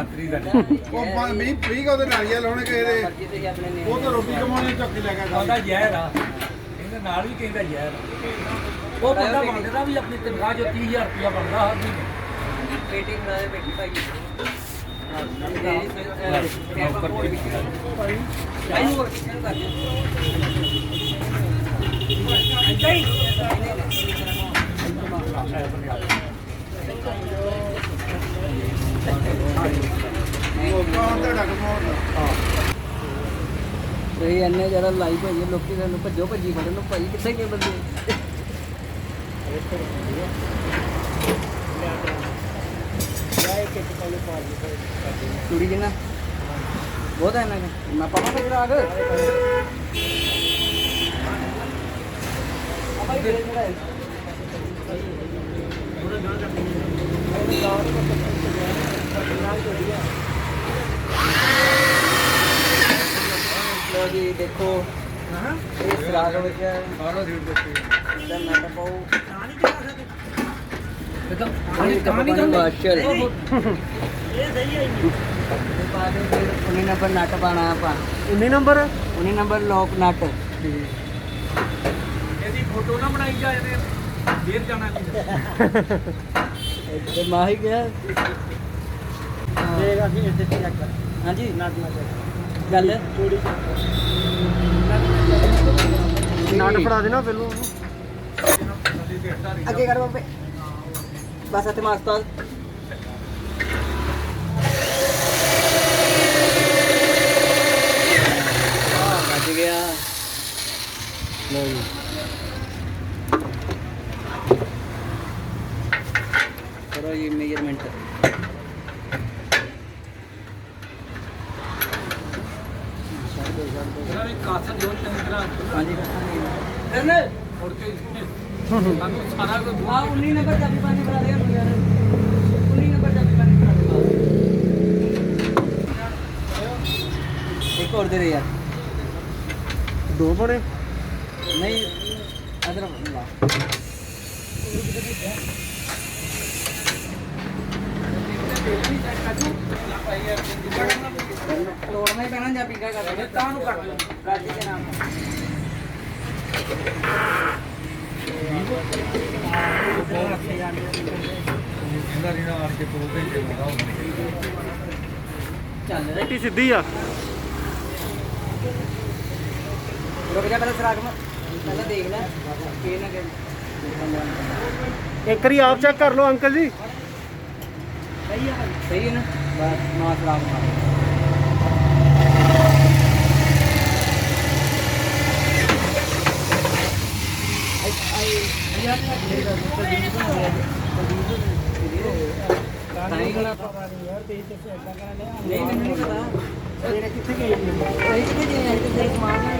ਮੰਤਰੀ ਦਾ ਉਹ ਮੀਂਹ ਫ੍ਰੀ ਉਹਦੇ ਨਾਲੀਆਂ ਲਾਉਣੇ ਕਿਸੇ ਦੇ ਉਹ ਤਾਂ ਰੋਟੀ ਕਮਾਉਣੀ ਚੱਕੀ ਲੈ ਕੇ ਆਉਂਦਾ ਜ਼ਹਿਰ ਆ ਇਹਦੇ ਨਾਲ ਵੀ ਕਹਿੰਦਾ ਜ਼ਹਿਰ ਆ ਉਹ ਬੰਦਾ ਮੰਗਦਾ ਵੀ ਆਪਣੀ ਤਨਖਾਹ ਜੋ 30000 ਰੁਪਇਆ ਬਣਦਾ ਹਰ ਮਹੀਨੇ ਪੇਟੀ ਬਣਾ ਦੇ ਬੈਠੀ ਭਾਈ ਇਹ ਇੰਨੇ ਜ਼ਿਆਦਾ ਲਾਈਵ ਹੋਈ ਲੋਕੀ ਸਾਨੂੰ ਭੱਜੋ ਭੱਜੀ ਫੜਨ ਨੂੰ ਭਾਈ ਕਿੱਥੇ ਗਏ ਬੰਦੇ ਚੂੜੀ ਕਿੰਨਾ ਬਹੁਤ ਹੈ ਨਾ ਮੈਂ ਪਾਵਾਂ ਤੇ ਰਾਗ ਲੋ ਜੀ ਦੇਖੋ ਇਹ ਸਰਾਗ ਵਿੱਚ ਸਾਰਾ ਰੇਟ ਦੱਸੀ ਇਹਦਾ ਨਟ ਪਾਉ उन्हीं नंबर नट पाना आप 19 नंबर लॉक नट ਇਹਦੀ ਫੋਟੋ ਨਾ ਬਣਾਈ ਜਾ ਇਹਦੇ ਦੇਰ ਜਾਣਾ तो माही गया हाँ जी गल ਨਟ ਫੜਾ ਦੇਣਾ ਪਹਿਲੋਂ अगे कर बाबे बस इतने मास्ता बच गया लो जी करो ये मेजरमेंट ਇਹਨਾਂ ਨੇ ਕਾਸਾ ਦਿਓ ਚੰਗੀ ਤਰ੍ਹਾਂ हाँ जी ਮੁੜ ਕੇ ਸਾਨੂੰ ਸਾਰਾ ਕੁਝ हाँ 19 नंबर चाबी पानी बना देगा यार 19 नंबर चाबी पानी बना देगा एक और दे दे यार ਦੋ ਬਣੇ नहीं अदर ला तोड़ना ही पैना या पीका कर दे तानु काट लो राजी के नाम ਇਹਨਾਂ ਦੀ ਆਣ ਕੇ 2 ਘੰਟੇ ਲਗਾ चल ਇੱਟੀ ਸਿੱਧੀ ਆ रुक जा पहले सराग में पहले देख ले के ना के ਇੱਕ ਵਾਰੀ ਆਪ ਚੈੱਕ ਕਰ ਲਓ ਅੰਕਲ ਜੀ सही है ना बस ना सराग मार नहीं मैंने नहीं पता कितने के सही कितने के सही मारना है